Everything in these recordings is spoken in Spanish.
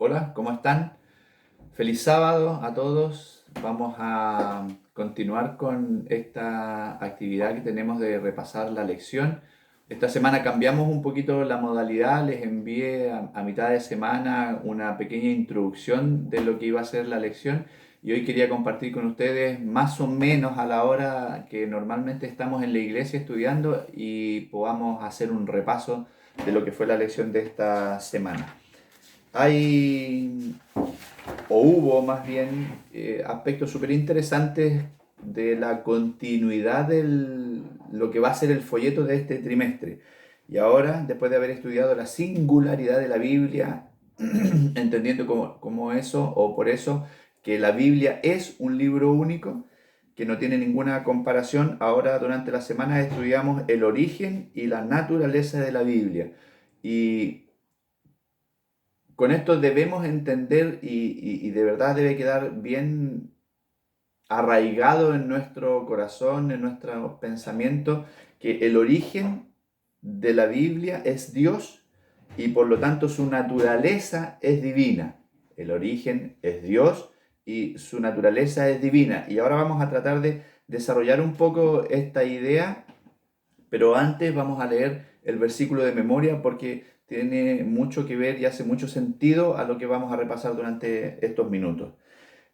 Hola, ¿cómo están? Feliz sábado a todos. Vamos a continuar con esta actividad que tenemos de repasar la lección. Esta semana cambiamos un poquito la modalidad. Les envié a mitad de semana una pequeña introducción de lo que iba a ser la lección y hoy quería compartir con ustedes más o menos a la hora que normalmente estamos en la iglesia estudiando y podamos hacer un repaso de lo que fue la lección de esta semana. Hay o hubo más bien aspectos súper interesantes de la continuidad de lo que va a ser el folleto de este trimestre. Y ahora, después de haber estudiado la singularidad de la Biblia, entendiendo como eso, o por eso, que la Biblia es un libro único, que no tiene ninguna comparación, ahora durante la semana estudiamos el origen y la naturaleza de la Biblia. Y con esto debemos entender y de verdad debe quedar bien arraigado en nuestro corazón, en nuestro pensamiento, que el origen de la Biblia es Dios y por lo tanto su naturaleza es divina. El origen es Dios y su naturaleza es divina. Y ahora vamos a tratar de desarrollar un poco esta idea, pero antes vamos a leer el versículo de memoria porque tiene mucho que ver y hace mucho sentido a lo que vamos a repasar durante estos minutos.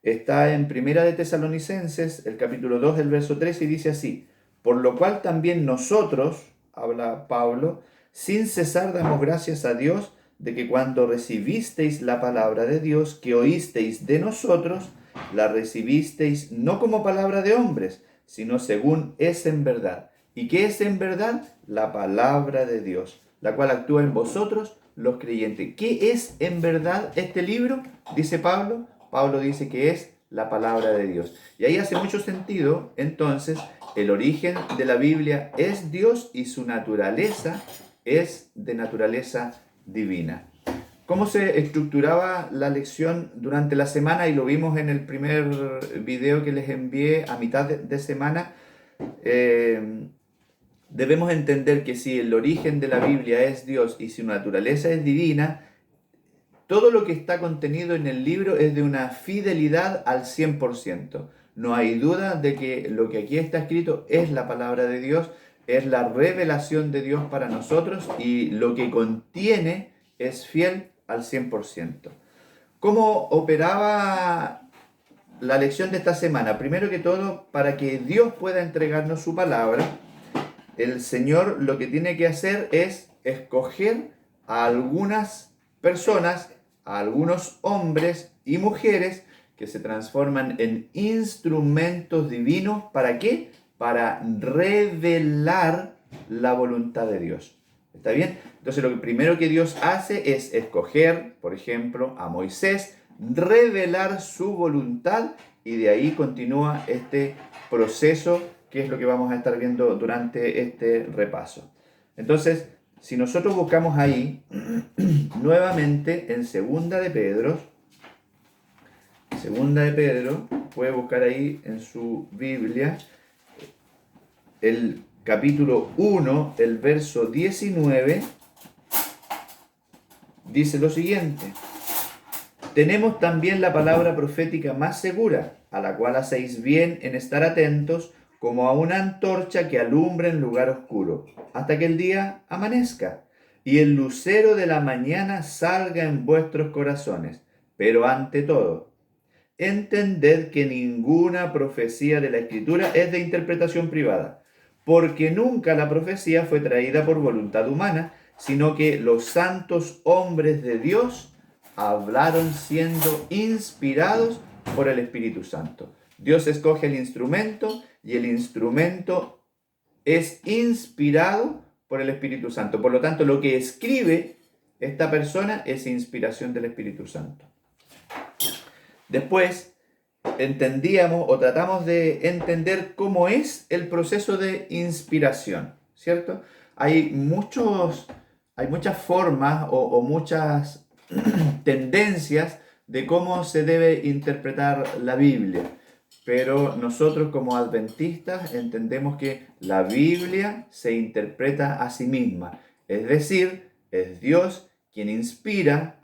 Está en Primera de Tesalonicenses, el capítulo 2, el verso 13, y dice así: por lo cual también nosotros, habla Pablo, sin cesar damos gracias a Dios de que cuando recibisteis la palabra de Dios que oísteis de nosotros, la recibisteis no como palabra de hombres, sino según es en verdad. ¿Y qué es en verdad? La palabra de Dios, la cual actúa en vosotros los creyentes. ¿Qué es en verdad este libro? Dice Pablo. Pablo dice que es la palabra de Dios. Y ahí hace mucho sentido, entonces, el origen de la Biblia es Dios y su naturaleza es de naturaleza divina. ¿Cómo se estructuraba la lección durante la semana? Y lo vimos en el primer video que les envié a mitad de semana. Eh, Debemos entender que si el origen de la Biblia es Dios y su naturaleza es divina, todo lo que está contenido en el libro es de una fidelidad al 100%. No hay duda de que lo que aquí está escrito es la palabra de Dios, es la revelación de Dios para nosotros y lo que contiene es fiel al 100%. ¿Cómo operaba la lección de esta semana? Primero que todo, para que Dios pueda entregarnos su palabra, el Señor lo que tiene que hacer es escoger a algunas personas, a algunos hombres y mujeres que se transforman en instrumentos divinos. ¿Para qué? Para revelar la voluntad de Dios. ¿Está bien? Entonces lo primero que Dios hace es escoger, por ejemplo, a Moisés, revelar su voluntad y de ahí continúa este proceso que es lo que vamos a estar viendo durante este repaso. Entonces, si nosotros buscamos ahí, nuevamente en segunda de Pedro, puede buscar ahí en su Biblia, el capítulo 1, el verso 19, dice lo siguiente: tenemos también la palabra profética más segura, a la cual hacéis bien en estar atentos, como a una antorcha que alumbra en lugar oscuro, hasta que el día amanezca y el lucero de la mañana salga en vuestros corazones. Pero ante todo, entended que ninguna profecía de la Escritura es de interpretación privada, porque nunca la profecía fue traída por voluntad humana, sino que los santos hombres de Dios hablaron siendo inspirados por el Espíritu Santo. Dios escoge el instrumento y el instrumento es inspirado por el Espíritu Santo. Por lo tanto, lo que escribe esta persona es inspiración del Espíritu Santo. Después entendíamos o tratamos de entender cómo es el proceso de inspiración, ¿cierto? Hay muchas formas o muchas tendencias de cómo se debe interpretar la Biblia, pero nosotros como adventistas entendemos que la Biblia se interpreta a sí misma, es decir, es Dios quien inspira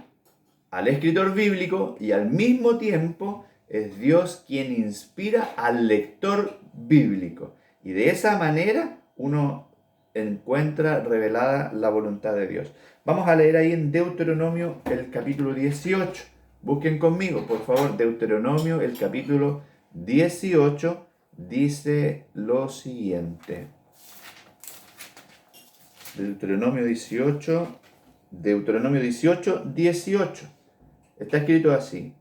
al escritor bíblico y al mismo tiempo es Dios quien inspira al lector bíblico. Y de esa manera uno encuentra revelada la voluntad de Dios. Vamos a leer ahí en Deuteronomio el capítulo 18. Busquen conmigo, por favor, Deuteronomio el capítulo 18 dice lo siguiente. Deuteronomio 18, 18. Está escrito así: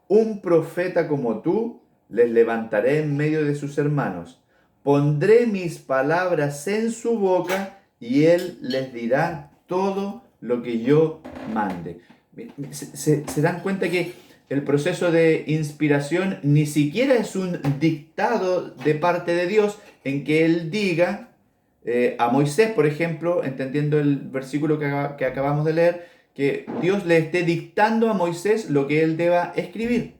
un profeta como tú les levantaré en medio de sus hermanos. Pondré mis palabras en su boca y él les dirá todo lo que yo mande. ¿Se dan cuenta que el proceso de inspiración ni siquiera es un dictado de parte de Dios en que él diga a Moisés, por ejemplo, entendiendo el versículo que acabamos de leer, que Dios le esté dictando a Moisés lo que él deba escribir?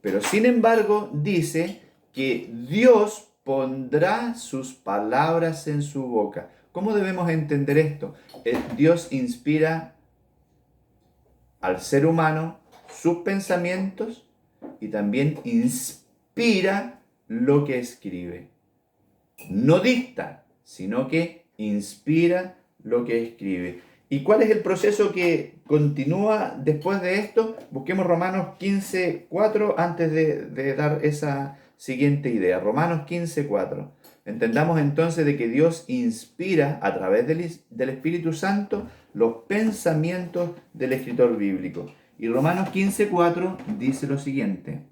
Pero sin embargo dice que Dios pondrá sus palabras en su boca. ¿Cómo debemos entender esto? Dios inspira al ser humano sus pensamientos y también inspira lo que escribe. No dicta, sino que inspira lo que escribe. ¿Y cuál es el proceso que continúa después de esto? Busquemos Romanos 15:4 antes de dar esa siguiente idea. Romanos 15:4. Entendamos entonces de que Dios inspira a través del Espíritu Santo los pensamientos del escritor bíblico. Y Romanos 15:4 dice lo siguiente: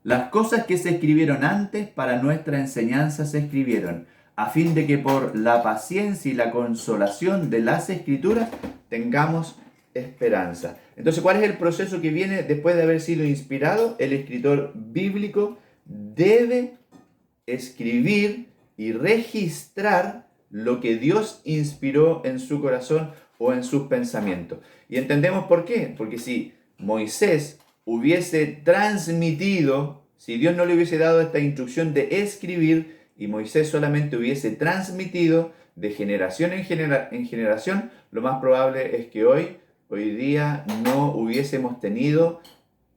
las cosas que se escribieron antes para nuestra enseñanza se escribieron, a fin de que por la paciencia y la consolación de las Escrituras tengamos esperanza. Entonces, ¿cuál es el proceso que viene después de haber sido inspirado? El escritor bíblico debe escribir y registrar lo que Dios inspiró en su corazón o en sus pensamientos. Y entendemos por qué. Porque si Moisés hubiese transmitido, si Dios no le hubiese dado esta instrucción de escribir y Moisés solamente hubiese transmitido de generación en generación, lo más probable es que hoy día no hubiésemos tenido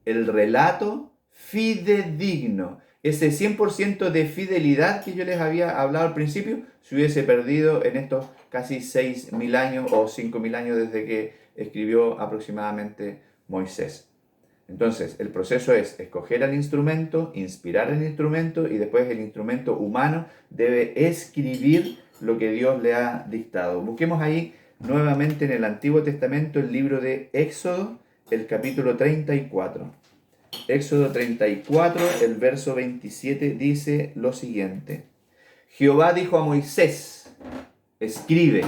el relato fidedigno. Ese 100% de fidelidad que yo les había hablado al principio se hubiese perdido en estos casi 6.000 años o 5.000 años desde que escribió aproximadamente Moisés. Entonces, el proceso es escoger al instrumento, inspirar el instrumento y después el instrumento humano debe escribir lo que Dios le ha dictado. Busquemos ahí nuevamente en el Antiguo Testamento el libro de Éxodo, el capítulo 34. Éxodo 34, el verso 27 dice lo siguiente: Jehová dijo a Moisés: escribe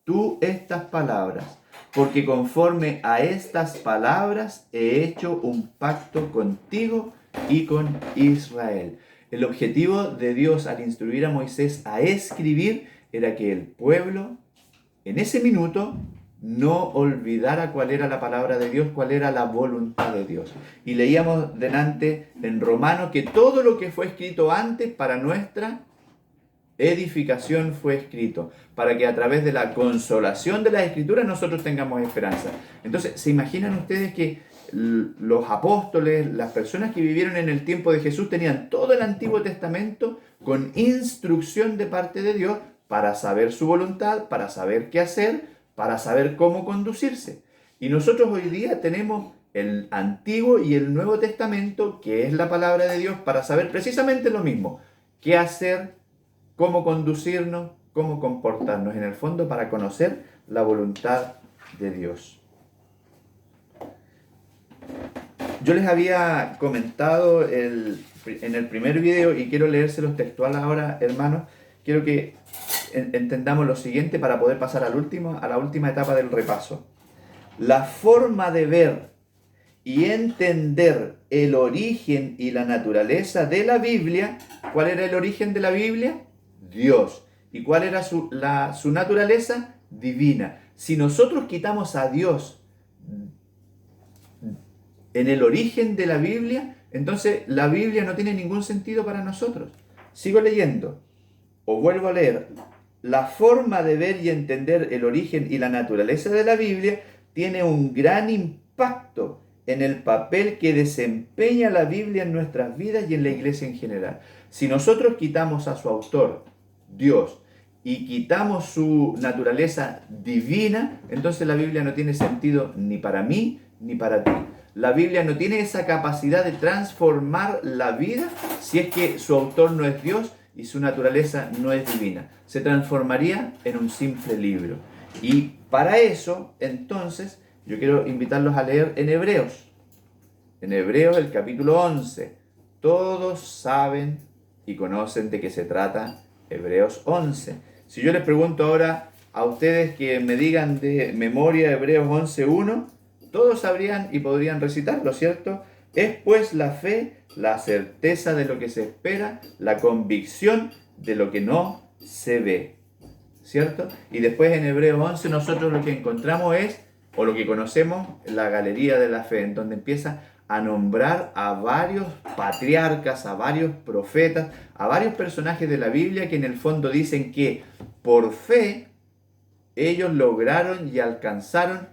tú estas palabras, porque conforme a estas palabras he hecho un pacto contigo y con Israel. El objetivo de Dios al instruir a Moisés a escribir era que el pueblo en ese minuto no olvidara cuál era la palabra de Dios, cuál era la voluntad de Dios. Y leíamos delante en Romanos que todo lo que fue escrito antes para nuestra edificación fue escrito, para que a través de la consolación de las Escrituras nosotros tengamos esperanza. Entonces, ¿se imaginan ustedes que los apóstoles, las personas que vivieron en el tiempo de Jesús, tenían todo el Antiguo Testamento con instrucción de parte de Dios para saber su voluntad, para saber qué hacer, para saber cómo conducirse? Y nosotros hoy día tenemos el Antiguo y el Nuevo Testamento, que es la palabra de Dios, para saber precisamente lo mismo: qué hacer, cómo conducirnos, cómo comportarnos, en el fondo para conocer la voluntad de Dios. Yo les había comentado en el primer video, y quiero leérselos textual ahora, hermanos. Quiero que entendamos lo siguiente para poder pasar a la última etapa del repaso. La forma de ver y entender el origen y la naturaleza de la Biblia. ¿Cuál era el origen de la Biblia? Dios. ¿Y cuál era su naturaleza? Divina. Si nosotros quitamos a Dios en el origen de la Biblia, entonces la Biblia no tiene ningún sentido para nosotros. Sigo leyendo, o vuelvo a leer. la forma de ver y entender el origen y la naturaleza de la Biblia tiene un gran impacto en el papel que desempeña la Biblia en nuestras vidas y en la iglesia en general. Si nosotros quitamos a su autor, Dios, y quitamos su naturaleza divina, entonces la Biblia no tiene sentido ni para mí ni para ti. La Biblia no tiene esa capacidad de transformar la vida si es que su autor no es Dios y su naturaleza no es divina. Se transformaría en un simple libro. Y para eso, entonces, yo quiero invitarlos a leer en Hebreos. En Hebreos, el capítulo 11. Todos saben y conocen de qué se trata Hebreos 11. Si yo les pregunto ahora a ustedes que me digan de memoria Hebreos 11:1, todos sabrían y podrían recitarlo, ¿cierto? Es pues la fe, la certeza de lo que se espera, la convicción de lo que no se ve, ¿cierto? Y después en Hebreos 11 nosotros lo que encontramos es, o lo que conocemos, la galería de la fe, en donde empieza a nombrar a varios patriarcas, a varios profetas, a varios personajes de la Biblia que en el fondo dicen que por fe ellos lograron y alcanzaron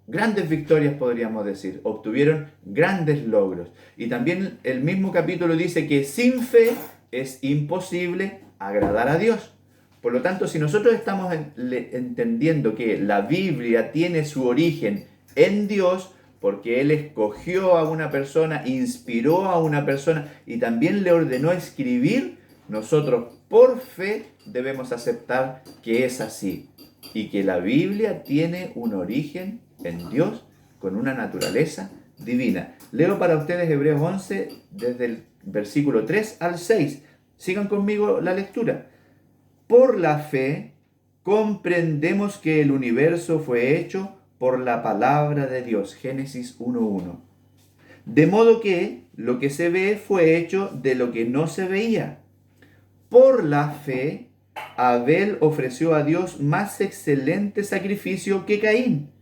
grandes victorias, podríamos decir, obtuvieron grandes logros. Y también el mismo capítulo dice que sin fe es imposible agradar a Dios. Por lo tanto, si nosotros estamos entendiendo que la Biblia tiene su origen en Dios, porque Él escogió a una persona, inspiró a una persona y también le ordenó escribir, nosotros por fe debemos aceptar que es así y que la Biblia tiene un origen en Dios con una naturaleza divina. Leo para ustedes Hebreos 11 desde el versículo 3 al 6. Sigan conmigo la lectura. Por la fe comprendemos que el universo fue hecho por la palabra de Dios. Génesis 1:1. De modo que lo que se ve fue hecho de lo que no se veía. Por la fe, Abel ofreció a Dios más excelente sacrificio que Caín,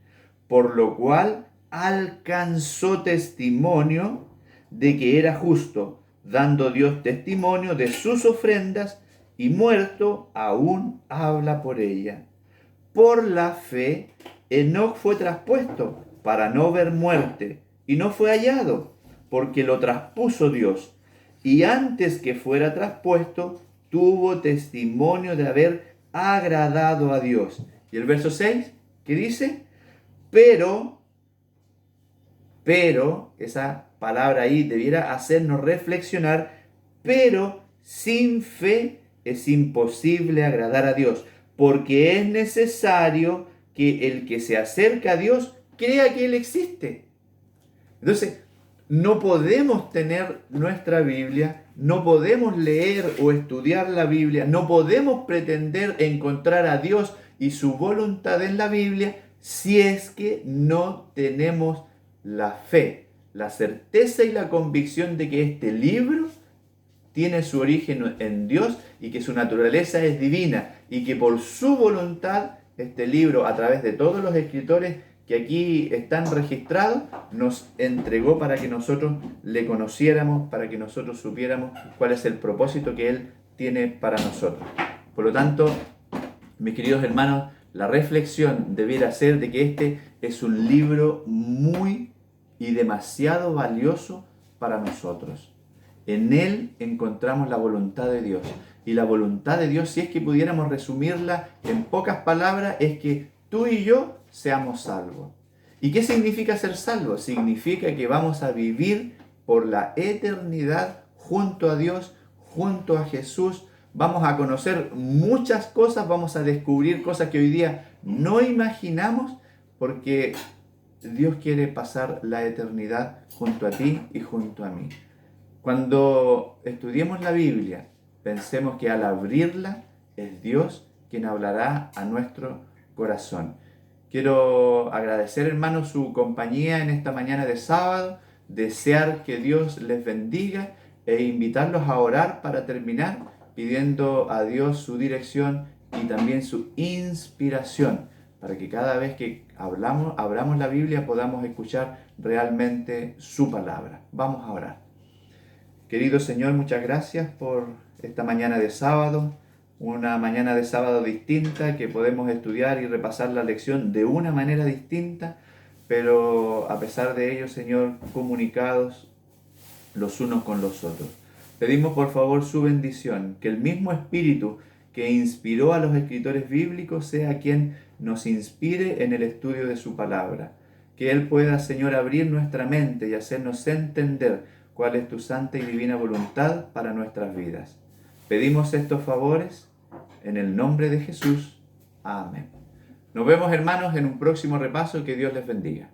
por lo cual alcanzó testimonio de que era justo, dando Dios testimonio de sus ofrendas, y muerto aún habla por ella. Por la fe, Enoc fue traspuesto para no ver muerte, y no fue hallado, porque lo traspuso Dios, y antes que fuera traspuesto, tuvo testimonio de haber agradado a Dios. Y el verso 6, ¿qué dice? Pero, esa palabra ahí debiera hacernos reflexionar, pero sin fe es imposible agradar a Dios, porque es necesario que el que se acerca a Dios crea que Él existe. Entonces, no podemos tener nuestra Biblia, no podemos leer o estudiar la Biblia, no podemos pretender encontrar a Dios y su voluntad en la Biblia si es que no tenemos la fe, la certeza y la convicción de que este libro tiene su origen en Dios y que su naturaleza es divina y que por su voluntad este libro, a través de todos los escritores que aquí están registrados, nos entregó para que nosotros le conociéramos, para que nosotros supiéramos cuál es el propósito que Él tiene para nosotros. Por lo tanto, mis queridos hermanos, la reflexión debiera ser de que este es un libro muy y demasiado valioso para nosotros. En él encontramos la voluntad de Dios. Y la voluntad de Dios, si es que pudiéramos resumirla en pocas palabras, es que tú y yo seamos salvos. ¿Y qué significa ser salvos? Significa que vamos a vivir por la eternidad junto a Dios, junto a Jesús. Vamos a conocer muchas cosas, vamos a descubrir cosas que hoy día no imaginamos, porque Dios quiere pasar la eternidad junto a ti y junto a mí. Cuando estudiemos la Biblia, pensemos que al abrirla es Dios quien hablará a nuestro corazón. Quiero agradecer, hermanos, su compañía en esta mañana de sábado, desear que Dios les bendiga e invitarlos a orar para terminar, pidiendo a Dios su dirección y también su inspiración, para que cada vez que abramos la Biblia podamos escuchar realmente su palabra. Vamos a orar. Querido Señor, muchas gracias por esta mañana de sábado. una mañana de sábado distinta, que podemos estudiar y repasar la lección de una manera distinta, pero a pesar de ello, Señor, comunicados los unos con los otros. Pedimos por favor su bendición, que el mismo Espíritu que inspiró a los escritores bíblicos sea quien nos inspire en el estudio de su palabra. Que Él pueda, Señor, abrir nuestra mente y hacernos entender cuál es tu santa y divina voluntad para nuestras vidas. Pedimos estos favores en el nombre de Jesús. Amén. Nos vemos, hermanos, en un próximo repaso. Que Dios les bendiga.